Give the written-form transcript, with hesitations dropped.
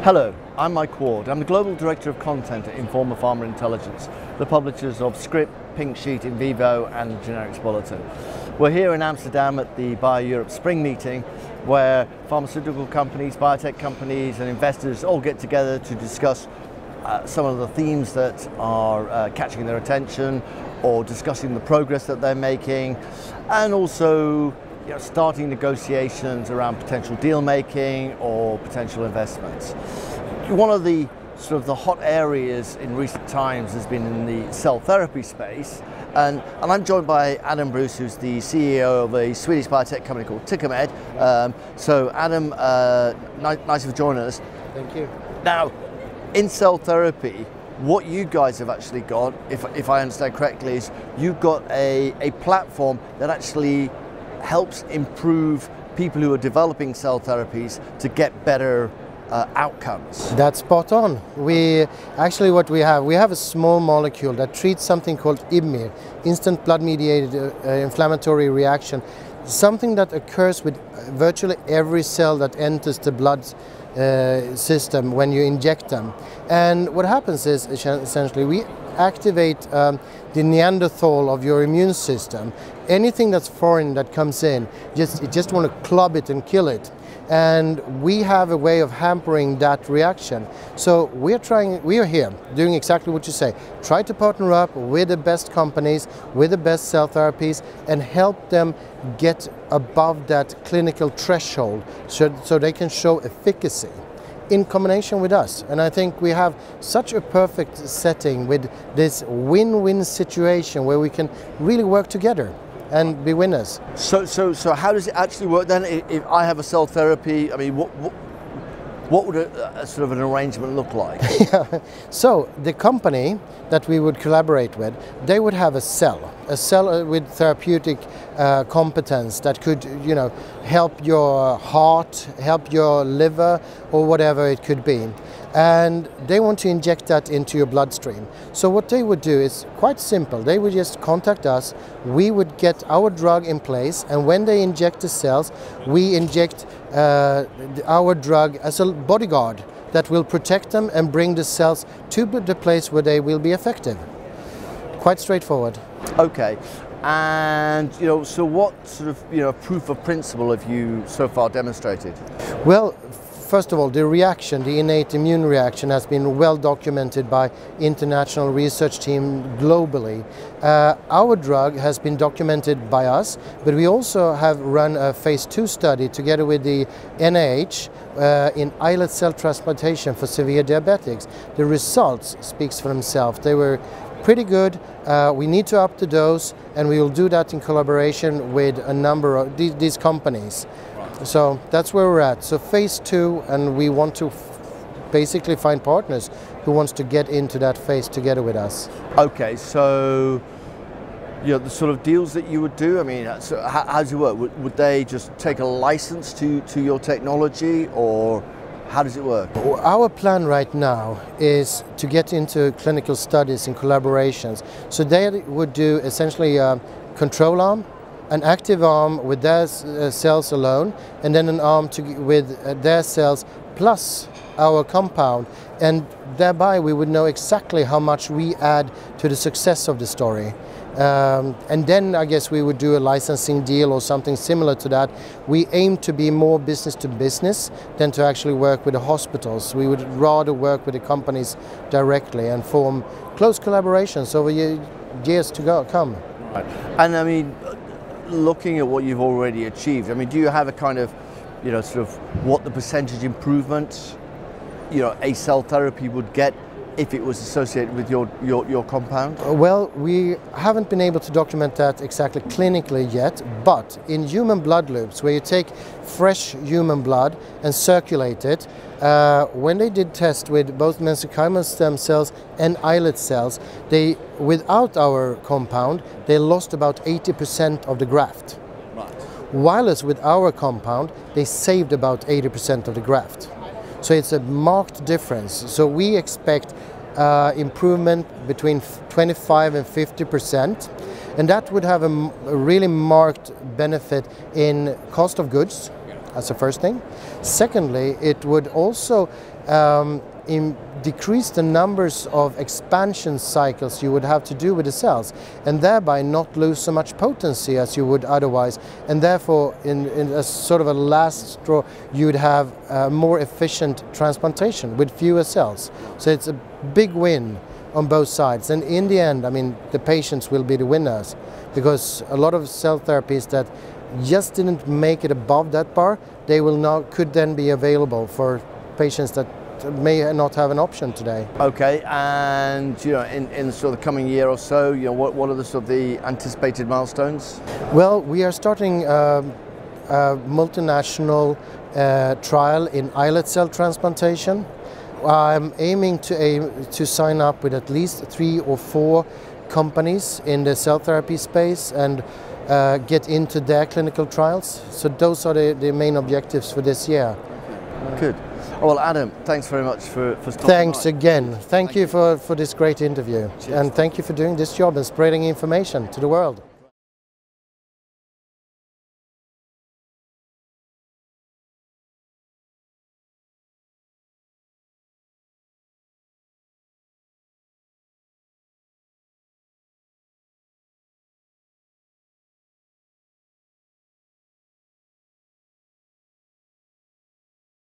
Hello, I'm Mike Ward. I'm the Global Director of Content at IBsolvMIR Intelligence, the publishers of Scrip, Pink Sheet, In Vivo and Generics Bulletin. We're here in Amsterdam at the BioEurope Spring Meeting, where pharmaceutical companies, biotech companies and investors all get together to discuss some of the themes that are catching their attention, or discussing the progress that they're making, and also starting negotiations around potential deal making or potential investments. One of the the hot areas in recent times has been in the cell therapy space, and I'm joined by Adam Bruce, who's the CEO of a Swedish biotech company called TikoMed. So Adam, nice for joining us. Thank you. Now, in cell therapy, what you guys have actually got, if I understand correctly, is you've got a platform that actually helps improve people who are developing cell therapies to get better outcomes. That's spot on. What we have a small molecule that treats something called IBMIR, instant blood mediated inflammatory reaction, something that occurs with virtually every cell that enters the blood system when you inject them. And what happens is essentially we activate the Neanderthal of your immune system. Anything that's foreign that comes in, you just want to club it and kill it. And we have a way of hampering that reaction. So we are here doing exactly what you say. Try to partner up with the best companies, with the best cell therapies, and help them get above that clinical threshold so they can show efficacy in combination with us. And I think we have such a perfect setting with this win-win situation where we can really work together and be winners. So how does it actually work then? If I have a cell therapy, I mean, what would a sort of an arrangement look like? Yeah. So the company that we would collaborate with, they would have a cell with therapeutic competence that could, help your heart, help your liver, or whatever it could be. And they want to inject that into your bloodstream. So what they would do is quite simple. They would just contact us, we would get our drug in place, and when they inject the cells, we inject our drug as a bodyguard that will protect them and bring the cells to the place where they will be effective. Quite straightforward. Okay. And so what sort of proof of principle have you so far demonstrated? Well, first of all, the reaction, the innate immune reaction, has been well documented by international research team globally. Our drug has been documented by us, but we also have run a phase 2 study together with the NIH in islet cell transplantation for severe diabetics. The results speaks for themselves. They were pretty good. We need to up the dose, and we will do that in collaboration with a number of these companies. So that's where we're at. So phase 2, and we want to basically find partners who wants to get into that phase together with us. Okay, so the sort of deals that you would do, I mean, so how does it work? Would they just take a license to your technology, or how does it work? Our plan right now is to get into clinical studies and collaborations. So they would do essentially a control arm, an active arm with their cells alone, and then an arm with their cells plus our compound, and thereby we would know exactly how much we add to the success of the story. And then I guess we would do a licensing deal or something similar to that. We aim to be more business to business than to actually work with the hospitals. We would rather work with the companies directly and form close collaborations over years to come. Right. And I mean, looking at what you've already achieved, I mean, do you have a kind of, sort of what the percentage improvement, a cell therapy would get if it was associated with your compound? Well, we haven't been able to document that exactly clinically yet, but in human blood loops, where you take fresh human blood and circulate it, when they did test with both mesenchymal stem cells and islet cells, without our compound, they lost about 80% of the graft. Right. While with our compound, they saved about 80% of the graft. So it's a marked difference. So we expect improvement between 25 and 50%, and that would have a really marked benefit in cost of goods, as a first thing. Secondly, it would also decrease the numbers of expansion cycles you would have to do with the cells, and thereby not lose so much potency as you would otherwise, and therefore in a sort of a last straw you would have more efficient transplantation with fewer cells. So it's a big win on both sides, and in the end, I mean, the patients will be the winners, because a lot of cell therapies that just didn't make it above that bar, they will now could then be available for patients that may not have an option today. Okay, and in sort of the coming year or so, what are the sort of the anticipated milestones? Well, we are starting a multinational trial in islet cell transplantation. I'm aiming to sign up with at least 3 or 4 companies in the cell therapy space and get into their clinical trials. So those are the main objectives for this year. Good. Well, Adam, thanks very much for stopping Thanks by. again. Thank you for this great interview. Cheers. And thank you for doing this job and spreading information to the world.